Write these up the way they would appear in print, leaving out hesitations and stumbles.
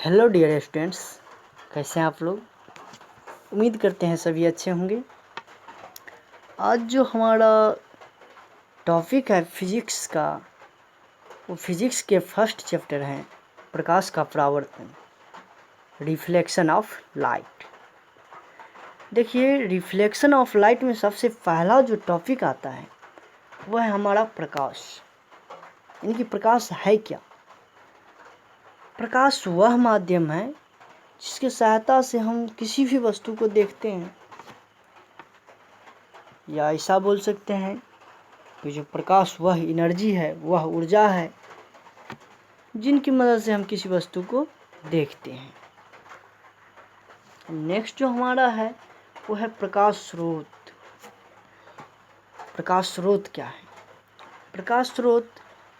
Hello dear students, कैसे हैं आप लोग। उम्मीद करते हैं सभी अच्छे होंगे। आज जो हमारा टॉपिक है फिजिक्स का, वो फिजिक्स के फर्स्ट चैप्टर हैं प्रकाश का परावर्तन, रिफ्लेक्शन ऑफ लाइट। देखिए, रिफ्लेक्शन ऑफ लाइट में सबसे पहला जो टॉपिक आता है वह है हमारा प्रकाश। यानी कि प्रकाश है क्या। प्रकाश वह माध्यम है जिसकी सहायता से हम किसी भी वस्तु को देखते हैं, या ऐसा बोल सकते हैं कि जो प्रकाश वह एनर्जी है, वह ऊर्जा है जिनकी मदद से हम किसी वस्तु को देखते हैं। नेक्स्ट जो हमारा है वो है प्रकाश स्रोत। प्रकाश स्रोत क्या है। प्रकाश स्रोत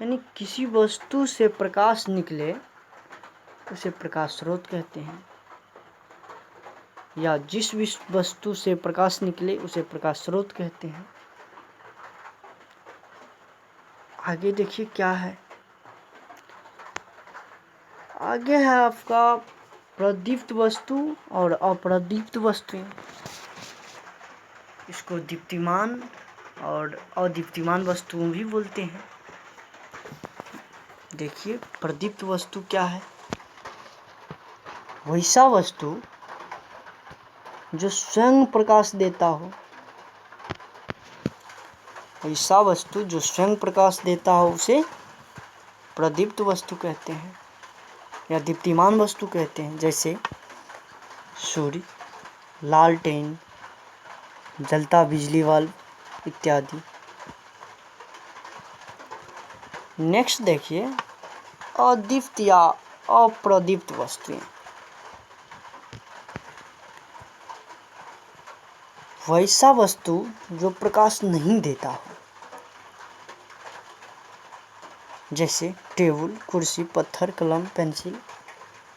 यानी किसी वस्तु से प्रकाश निकले उसे प्रकाश स्रोत कहते हैं, या जिस भी वस्तु से प्रकाश निकले उसे प्रकाश स्रोत कहते हैं। आगे देखिए क्या है। आगे है आपका प्रदीप्त वस्तु और अप्रदीप्त वस्तुएं। इसको दीप्तिमान और अदीप्तिमान वस्तुओं भी बोलते हैं। देखिए, प्रदीप्त वस्तु क्या है। वैसा वस्तु जो स्वयं प्रकाश देता हो, ऐसा वस्तु जो स्वयं प्रकाश देता हो उसे प्रदीप्त वस्तु कहते हैं या दीप्तिमान वस्तु कहते हैं। जैसे सूर्य, लालटेन, जलता बिजली बल्ब इत्यादि। नेक्स्ट देखिए, अदीप्त या अप्रदीप्त वस्तुएं। वैसा वस्तु जो प्रकाश नहीं देता हो, जैसे टेबल, कुर्सी, पत्थर, कलम, पेंसिल,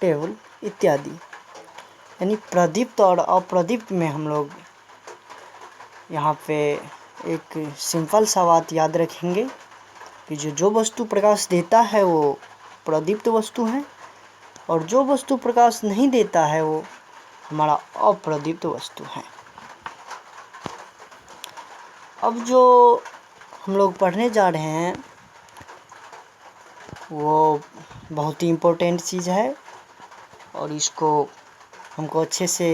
टेबल इत्यादि। यानी प्रदीप्त और अप्रदीप्त में हम लोग यहाँ पे एक सिंपल सा बात याद रखेंगे कि जो वस्तु प्रकाश देता है वो प्रदीप्त वस्तु है, और जो वस्तु प्रकाश नहीं देता है वो हमारा अप्रदीप्त वस्तु है। अब जो हम लोग पढ़ने जा रहे हैं वो बहुत ही इम्पोर्टेंट चीज़ है और इसको हमको अच्छे से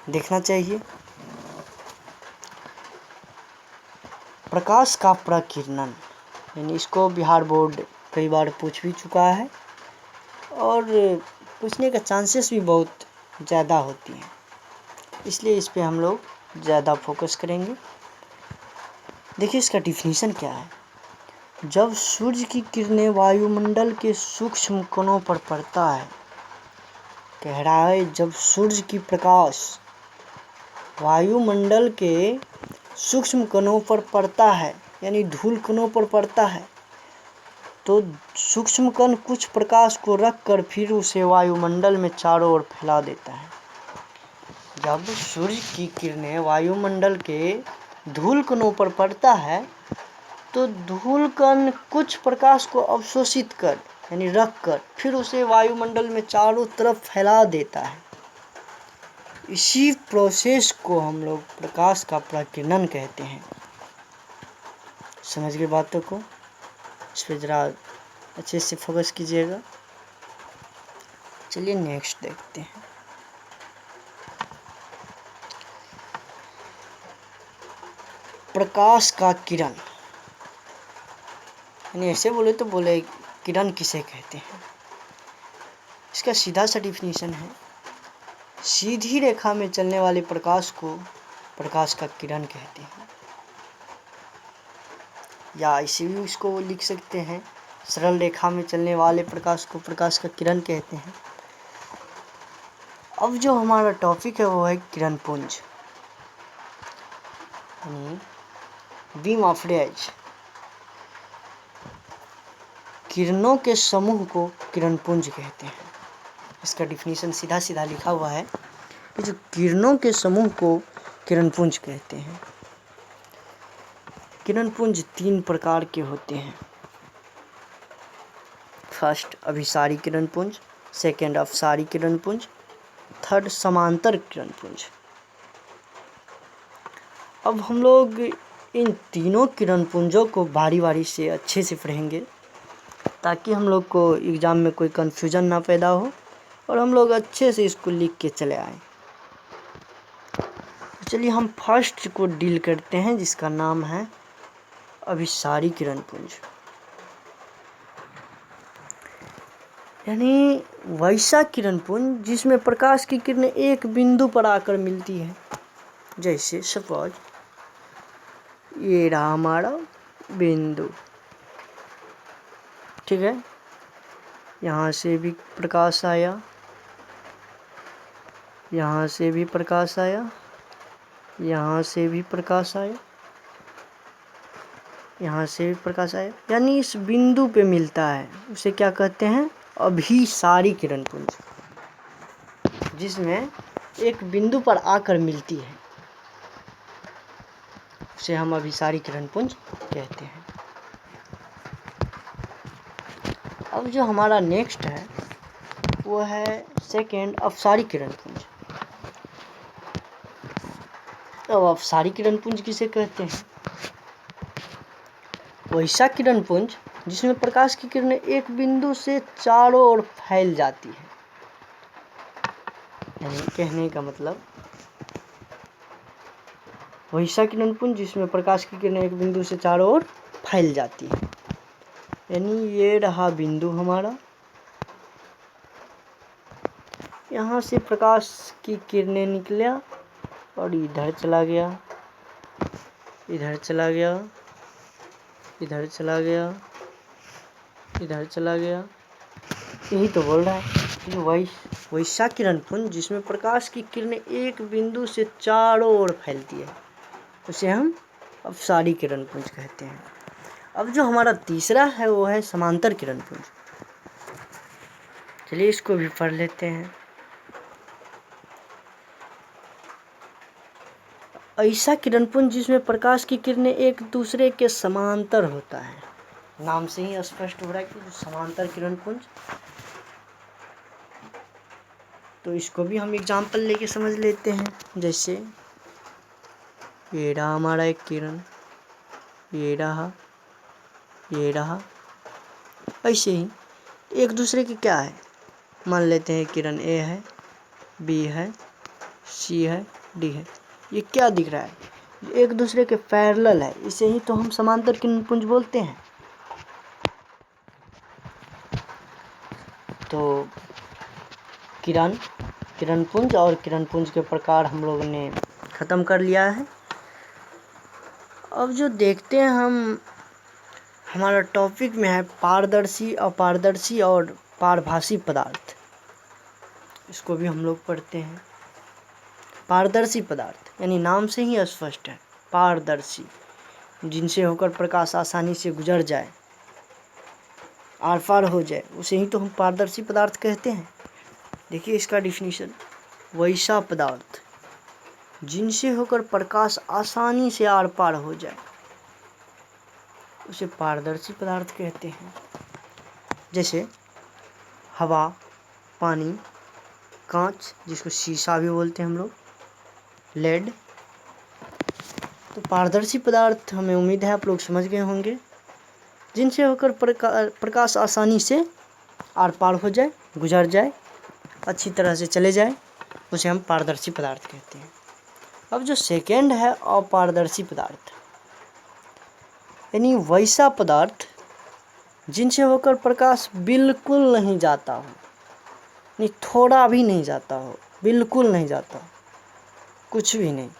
देखना चाहिए। प्रकाश का प्रकीर्णन, यानी इसको बिहार बोर्ड कई बार पूछ भी चुका है और पूछने का चांसेस भी बहुत ज़्यादा होती हैं, इसलिए इस पे हम लोग ज़्यादा फोकस करेंगे। देखिए, इसका डिफिनीशन क्या है। जब सूर्य की किरणें वायुमंडल के सूक्ष्म कणों पर पड़ता है, कह रहा है जब सूर्य की प्रकाश वायुमंडल के सूक्ष्म कणों पर पड़ता है, यानी धूल कणों पर पड़ता है, तो सूक्ष्म कण कुछ प्रकाश को रखकर फिर उसे वायुमंडल में चारों ओर फैला देता है। जब सूर्य की किरणें वायुमंडल के धूल कणों पर पड़ता है तो धूल कण कुछ प्रकाश को अवशोषित कर यानी रख कर फिर उसे वायुमंडल में चारों तरफ फैला देता है। इसी प्रोसेस को हम लोग प्रकाश का प्रकीर्णन कहते हैं। समझ गए बातों को। इस पर ज़रा अच्छे से फोकस कीजिएगा। चलिए नेक्स्ट देखते हैं। प्रकाश का किरण, यानी ऐसे बोले तो बोले किरण किसे कहते हैं। इसका सीधा सा डिफिनीशन है, सीधी रेखा में चलने वाले प्रकाश को प्रकाश का किरण कहते हैं, या ऐसे भी इसको लिख सकते हैं, सरल रेखा में चलने वाले प्रकाश को प्रकाश का किरण कहते हैं। अब जो हमारा टॉपिक है वो है किरण पुंज, यानी बीम ऑफ रेज। किरणों के समूह को किरण पुंज कहते हैं। इसका डिफिनीशन सीधा सीधा लिखा हुआ है कि जो किरणों के समूह को किरण पुंज कहते हैं। किरण पुंज 3 प्रकार के होते हैं। फर्स्ट, अभिसारी किरण पुंज, सेकेंड अपसारी किरण पुंज, थर्ड समांतर किरण पुंज। अब हम लोग इन तीनों किरण पुंजों को बारी बारी से अच्छे से पढ़ेंगे ताकि हम लोग को एग्ज़ाम में कोई कन्फ्यूजन ना पैदा हो और हम लोग अच्छे से इसको लिख के चले आए। चलिए हम फर्स्ट को डील करते हैं जिसका नाम है अभिसारी किरण पुंज, यानी वैसा किरण पुंज जिसमें प्रकाश की किरणें एक बिंदु पर आकर मिलती है। जैसे सपोज ये रहा हमारा बिंदु, ठीक है, यहाँ से भी प्रकाश आया, यहाँ से भी प्रकाश आया, यहाँ से भी प्रकाश आया, यहाँ से भी प्रकाश आया, यानी इस बिंदु पे मिलता है। उसे क्या कहते हैं? अभिसारी किरण पुंज, जिसमें एक बिंदु पर आकर मिलती है, उसे हम अभिसारी किरण पुंज कहते हैं। अब जो हमारा नेक्स्ट है वो है सेकेंड अपसारी किरण पुंज। अब अपसारी किरण पुंज किसे कहते हैं? वैसा किरण पुंज जिसमें प्रकाश की किरणें एक बिंदु से चारों ओर फैल जाती है। यानी कहने का मतलब वैसा किरण पुंज जिसमें प्रकाश की किरणें एक बिंदु से चारों ओर फैल जाती है। यानी ये रहा बिंदु हमारा, यहाँ से प्रकाश की किरणें निकला और इधर चला गया, इधर चला गया, इधर चला गया, इधर चला गया। यही तो बोल रहा है कि वैसा किरण पुंज जिसमें प्रकाश की किरणें एक बिंदु से चारों ओर फैलती है, उसे हम अपसारी किरण पुंज कहते हैं। अब जो हमारा तीसरा है वो है समांतर किरण पुंज। चलिए इसको भी पढ़ लेते हैं। ऐसा किरण पुंज जिसमें प्रकाश की किरणें एक दूसरे के समांतर होता है। नाम से ही स्पष्ट हो रहा है कि जो समांतर किरण पुंज, तो इसको भी हम एग्जाम्पल लेके समझ लेते हैं। जैसे ये रहा हमारा एक किरण, ये रहा, ये रहा, ऐसे ही एक दूसरे की क्या है, मान लेते हैं किरण ए है, बी है, सी है, डी है। ये क्या दिख रहा है? एक दूसरे के पैरेलल है, इसे ही तो हम समांतर किरण पुंज बोलते हैं। तो किरण पुंज और किरण पुंज के प्रकार हम लोगों ने ख़त्म कर लिया है। अब जो देखते हैं हम, हमारा टॉपिक में है पारदर्शी, अपारदर्शी और पारभासी पदार्थ। इसको भी हम लोग पढ़ते हैं। पारदर्शी पदार्थ यानी नाम से ही स्पष्ट है, पारदर्शी, जिनसे होकर प्रकाश आसानी से गुजर जाए, आर पार हो जाए, उसे ही तो हम पारदर्शी पदार्थ कहते हैं। देखिए इसका डिफिनीशन, वैसा पदार्थ जिनसे होकर प्रकाश आसानी से आर पार हो जाए, उसे पारदर्शी पदार्थ कहते हैं। जैसे हवा, पानी, कांच जिसको शीशा भी बोलते हैं हम लोग, लेड। तो पारदर्शी पदार्थ हमें उम्मीद है आप लोग समझ गए होंगे, जिनसे होकर प्रकाश आसानी से आर पार हो जाए, गुजर जाए, अच्छी तरह से चले जाए, उसे हम पारदर्शी पदार्थ कहते हैं। अब जो सेकेंड है अपारदर्शी पदार्थ, यानी वैसा पदार्थ जिनसे होकर प्रकाश बिल्कुल नहीं जाता हो, नहीं थोड़ा भी नहीं जाता हो, बिल्कुल नहीं जाता, कुछ भी नहीं।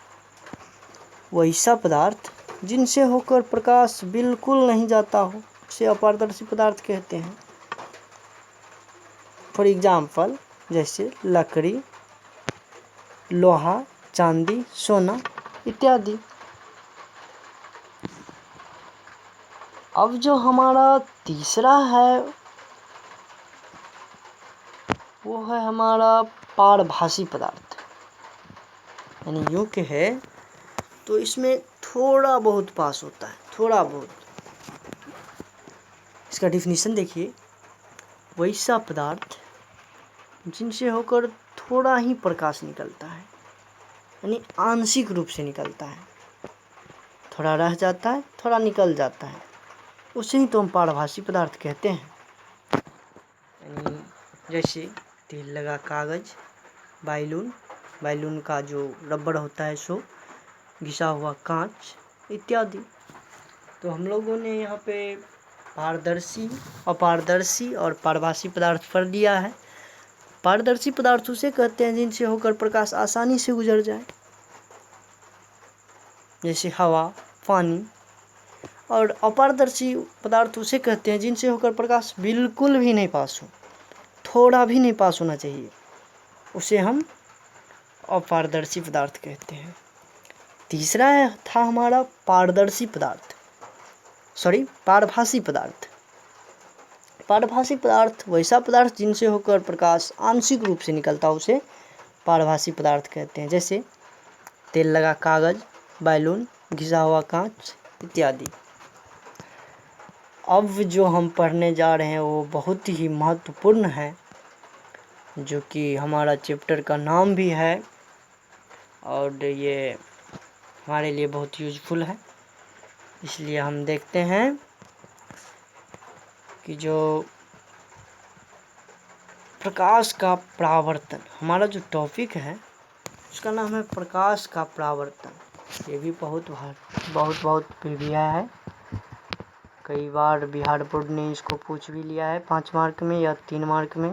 वैसा पदार्थ जिनसे होकर प्रकाश बिल्कुल नहीं जाता हो, उसे अपारदर्शी पदार्थ कहते हैं। फॉर एग्जाम्पल जैसे लकड़ी, लोहा, चांदी, सोना इत्यादि। अब जो हमारा तीसरा है वो है हमारा पारभासी पदार्थ, यानी यूँ के है तो इसमें थोड़ा बहुत पास होता है, थोड़ा बहुत। इसका डिफिनीशन देखिए, वैसा पदार्थ जिनसे होकर थोड़ा ही प्रकाश निकलता है, यानी आंशिक रूप से निकलता है, थोड़ा रह जाता है, थोड़ा निकल जाता है, उसे ही तो हम पारभासी पदार्थ कहते हैं। यानी जैसे तेल लगा कागज, बैलून का जो रबड़ होता है सो, घिसा हुआ कांच इत्यादि। तो हम लोगों ने यहाँ पे पारदर्शी, अपारदर्शी और पारभासी पदार्थ पढ़ लिया है। पारदर्शी पदार्थ उसे कहते हैं जिनसे होकर प्रकाश आसानी से गुजर जाए, जैसे हवा, पानी। और अपारदर्शी पदार्थ उसे कहते हैं जिनसे होकर प्रकाश बिल्कुल भी नहीं पास हो, थोड़ा भी नहीं पास होना चाहिए, उसे हम अपारदर्शी पदार्थ कहते हैं। तीसरा था हमारा पारदर्शी पदार्थ, पारभासी पदार्थ। पारभासी पदार्थ वैसा पदार्थ जिनसे होकर प्रकाश आंशिक रूप से निकलता है, उसे पारभासी पदार्थ कहते हैं। जैसे तेल लगा कागज, बैलून, घिसा हुआ कांच इत्यादि। अब जो हम पढ़ने जा रहे हैं वो बहुत ही महत्वपूर्ण है, जो कि हमारा चैप्टर का नाम भी है, और ये हमारे लिए बहुत यूजफुल है। इसलिए हम देखते हैं कि जो प्रकाश का परावर्तन, हमारा जो टॉपिक है उसका नाम है प्रकाश का परावर्तन। ये भी बहुत प्रिविया है, कई बार बिहार बोर्ड ने इसको पूछ भी लिया है 5 मार्क में या 3 मार्क में।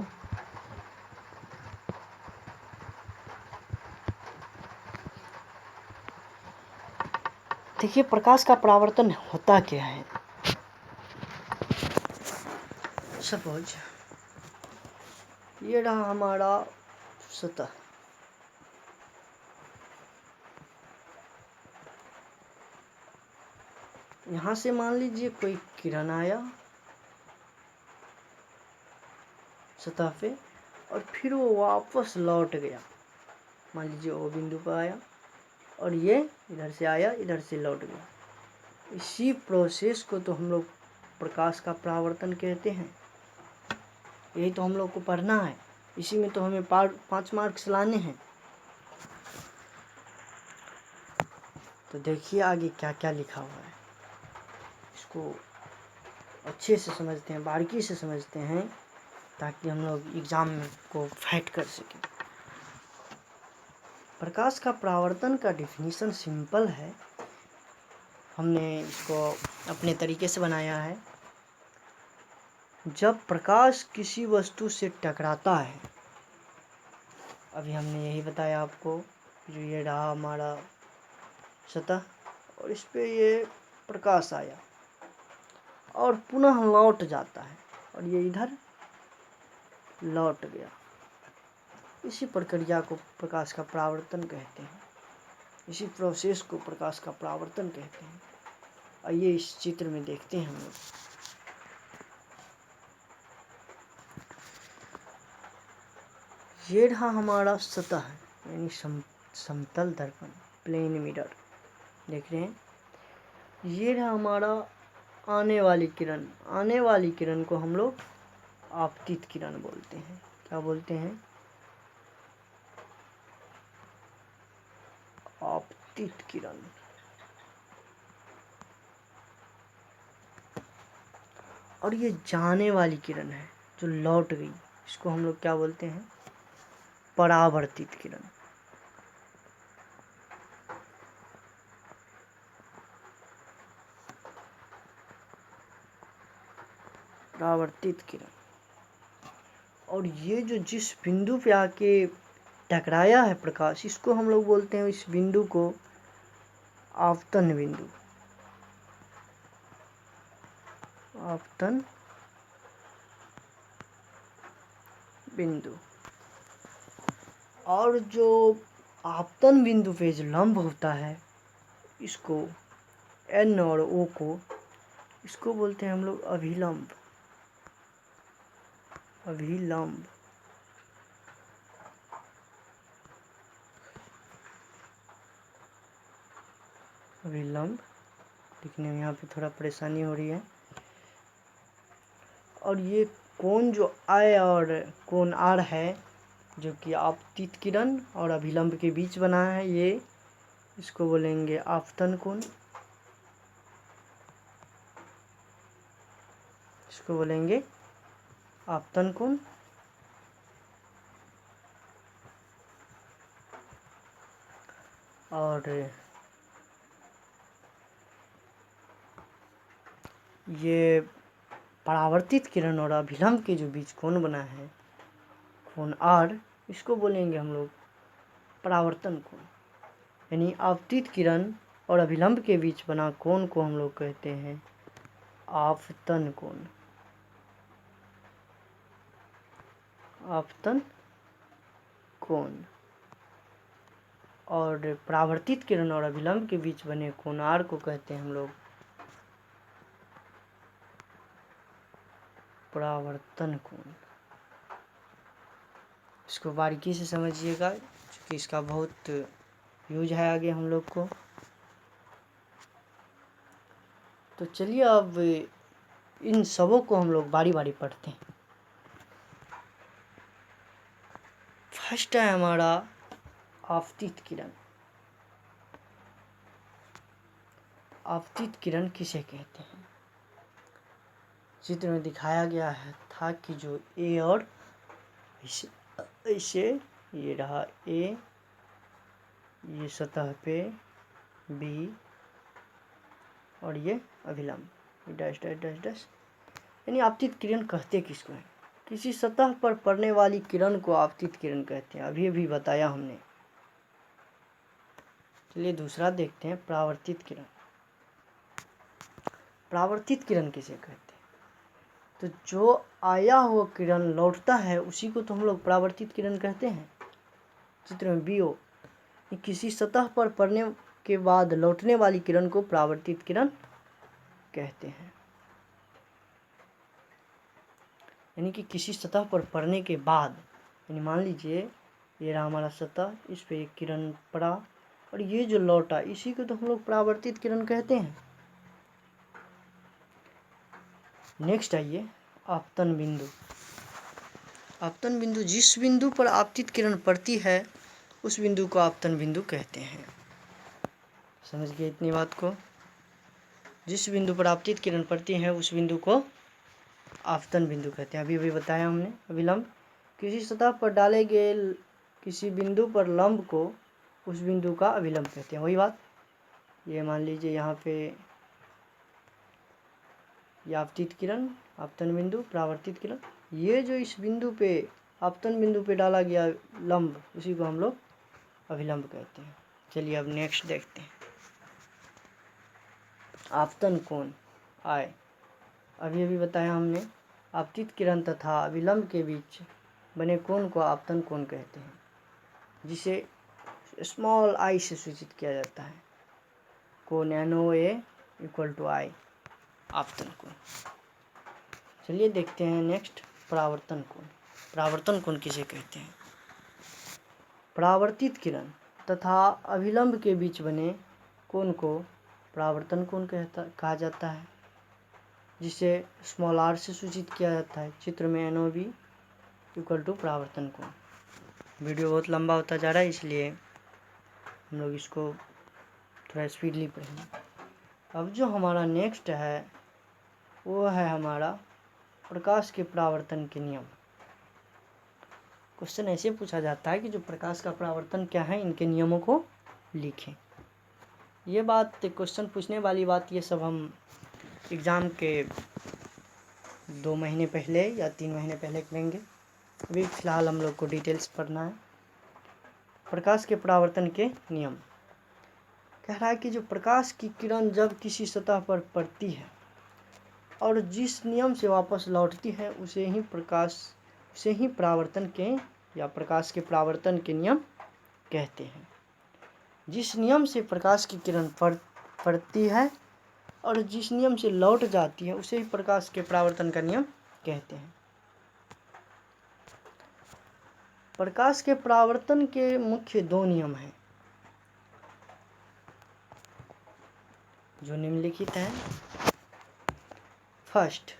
देखिए प्रकाश का परावर्तन होता क्या है। सपोज ये रहा हमारा सतह, यहाँ से मान लीजिए कोई किरण आया सतह पे और फिर वो वापस लौट गया, मान लीजिए वो बिंदु पर आया और ये इधर से आया, इधर से लौट गया। इसी प्रोसेस को तो हम लोग प्रकाश का परावर्तन कहते हैं। यही तो हम लोग को पढ़ना है, इसी में तो हमें 5 मार्क्स लाने हैं। तो देखिए आगे क्या क्या लिखा हुआ है, इसको अच्छे से समझते हैं, बारीकी से समझते हैं, ताकि हम लोग एग्जाम में को फाइट कर सकें। प्रकाश का परावर्तन का डेफिनेशन सिंपल है, हमने इसको अपने तरीके से बनाया है। जब प्रकाश किसी वस्तु से टकराता है, अभी हमने यही बताया आपको, जो ये रहा हमारा सतह और इस पे ये प्रकाश आया और पुनः लौट जाता है और ये इधर लौट गया, इसी प्रक्रिया को प्रकाश का परावर्तन कहते हैं। इसी प्रोसेस को प्रकाश का परावर्तन कहते हैं। आइए इस चित्र में देखते हैं हम लोग। ये रहा हमारा सतह, यानी समतल दर्पण, प्लेन मिरर, देख रहे हैं। ये रहा हमारा आने वाली किरण, आने वाली किरण को हम लोग आपतित किरण बोलते हैं। क्या बोलते हैं? आपतित किरण। और ये जाने वाली किरण है जो लौट गई, इसको हम लोग क्या बोलते हैं? परावर्तित किरण। परावर्तित किरण। और ये जो जिस बिंदु पे आके टकराया है प्रकाश, इसको हम लोग बोलते हैं, इस बिंदु को आपतन बिंदु। आपतन बिंदु। और जो आपतन बिंदु पे जो लंब होता है, इसको N और O को, इसको बोलते हैं हम लोग अभिलंब। अभिलंब। अभिलंब लिखने में यहाँ पे थोड़ा परेशानी हो रही है। और ये कोण जो I और कोण R है, जो कि आपतित किरण और अभिलंब के बीच बना है, ये इसको बोलेंगे आपतन कोण। इसको बोलेंगे आपतन कोण। और ये परावर्तित किरण और अभिलंब के जो बीच कोण बना है, कोण आर, इसको बोलेंगे हम लोग परावर्तन कोण। यानी आपतित किरण और अभिलंब के बीच बना कोण को हम लोग कहते हैं आपतन कोण। आपतन कोण। और परावर्तित किरण और अभिलंब के बीच बने कोण आर को कहते हैं हम लोग परावर्तन कोण। इसको बारीकी से समझिएगा, क्योंकि इसका बहुत यूज है आगे हम लोग को। तो चलिए अब इन सबों को हम लोग बारी बारी पढ़ते हैं। फर्स्ट है हमारा आपतित किरण। आपतित किरण किसे कहते हैं? चित्र में दिखाया गया है था कि जो ए और ऐसे ये रहा ए, ये सतह पे बी, और ये अभिलंब, डैश डैश डैश डैश। यानी आपतित किरण कहते किसको है? किसी सतह पर पड़ने वाली किरण को आपतित किरण कहते हैं, अभी अभी बताया हमने। चलिए दूसरा देखते हैं, परावर्तित किरण। परावर्तित किरण किसे कहते हैं? तो जो आया हुआ किरण लौटता है उसी को तो हम लोग परावर्तित किरण कहते हैं। चित्र में बी ओ, किसी सतह पर पड़ने के बाद लौटने वाली किरण को परावर्तित किरण कहते हैं। यानी कि किसी सतह पर पड़ने के बाद, यानी मान लीजिए ये रहा हमारा सतह, इस पे एक किरण पड़ा और ये जो लौटा, इसी को तो हम लोग परावर्तित किरण कहते हैं। नेक्स्ट आइए, आपतन बिंदु। आपतन बिंदु, जिस बिंदु पर आपतित किरण पड़ती है उस बिंदु को आपतन बिंदु कहते हैं। समझ गए इतनी बात को? जिस बिंदु पर आपतित किरण पड़ती है उस बिंदु को आपतन बिंदु कहते हैं। अभी अभी बताया हमने। अभिलंब, किसी सतह पर डाले गए किसी बिंदु पर लंब को उस बिंदु का अभिलंब कहते हैं। वही बात, ये मान लीजिए यहाँ पे ये आपतित किरण, आपतन बिंदु, परावर्तित किरण, ये जो इस बिंदु पे आपतन बिंदु पे डाला गया लंब, उसी को हम लोग अभिलंब कहते हैं। चलिए अब नेक्स्ट देखते हैं, आपतन कोण आय। अभी अभी बताया हमने, आपतित किरण तथा अभिलंब के बीच बने कोण को आपतन कोण कहते हैं, जिसे स्मॉल आई से सूचित किया जाता है। कोण NOA = I, आपतन कोण। चलिए देखते हैं नेक्स्ट, परावर्तन कोण। परावर्तन कोण किसे कहते हैं? परावर्तित किरण तथा अभिलंब के बीच बने कोण को परावर्तन कोण कहा जाता है, जिसे स्मॉल r से सूचित किया जाता है। चित्र में NOB = परावर्तन कोण। वीडियो बहुत लंबा होता जा रहा है, इसलिए हम लोग इसको थोड़ा स्पीडली पढ़ेंगे। अब जो हमारा नेक्स्ट है वो है हमारा प्रकाश के परावर्तन के नियम। क्वेश्चन ऐसे पूछा जाता है कि जो प्रकाश का परावर्तन क्या है, इनके नियमों को लिखें। ये बात, क्वेश्चन पूछने वाली बात, ये सब हम एग्ज़ाम के 2 महीने पहले या 3 महीने पहले करेंगे। अभी फ़िलहाल हम लोग को डिटेल्स पढ़ना है। प्रकाश के परावर्तन के नियम कह रहा है कि जो प्रकाश की किरण जब किसी सतह पर पड़ती है और जिस नियम से वापस लौटती है उसे ही परावर्तन के या प्रकाश के परावर्तन के नियम कहते हैं। जिस नियम से प्रकाश की किरण पड़ती है और जिस नियम से लौट जाती है उसे ही प्रकाश के परावर्तन का नियम कहते हैं। प्रकाश के परावर्तन के मुख्य 2 नियम हैं, जो निम्नलिखित हैं। फर्स्ट,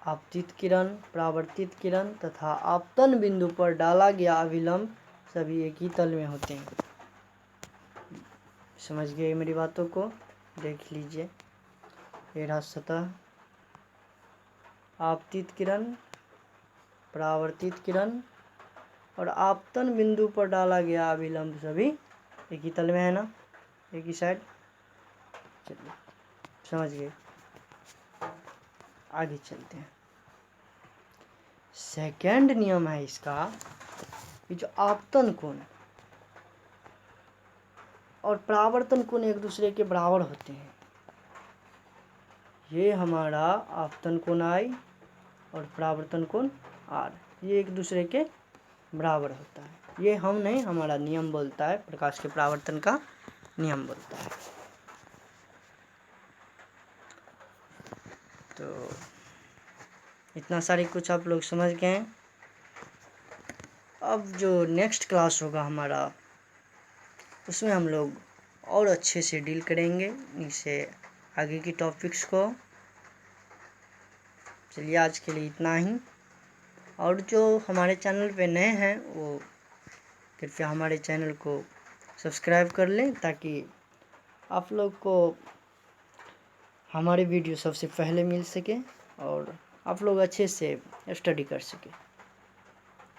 आपतित किरण, परावर्तित किरण तथा आपतन बिंदु पर डाला गया अभिलंब सभी एक ही तल में होते हैं। समझ गए मेरी बातों को? देख लीजिए, ये रहा सतह, आपतित किरण, परावर्तित किरण और आपतन बिंदु पर डाला गया अभिलंब सभी एक ही तल में है ना, एक ही साइड। चलिए समझ गए, आगे चलते हैं। सेकंड नियम है इसका कि जो आपतन कोण और परावर्तन कोण एक दूसरे के बराबर होते हैं। ये हमारा आपतन कोण I और परावर्तन कोण R, ये एक दूसरे के बराबर होता है। ये हम नहीं, हमारा नियम बोलता है, प्रकाश के परावर्तन का नियम बोलता है। तो इतना सारी कुछ आप लोग समझ गए हैं। अब जो नेक्स्ट क्लास होगा हमारा, उसमें हम लोग और अच्छे से डील करेंगे इसे आगे की टॉपिक्स को। चलिए आज के लिए इतना ही। और जो हमारे चैनल पे नए हैं वो कृपया हमारे चैनल को सब्सक्राइब कर लें, ताकि आप लोग को हमारे वीडियो सबसे पहले मिल सके और आप लोग अच्छे से स्टडी कर सके।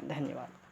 धन्यवाद।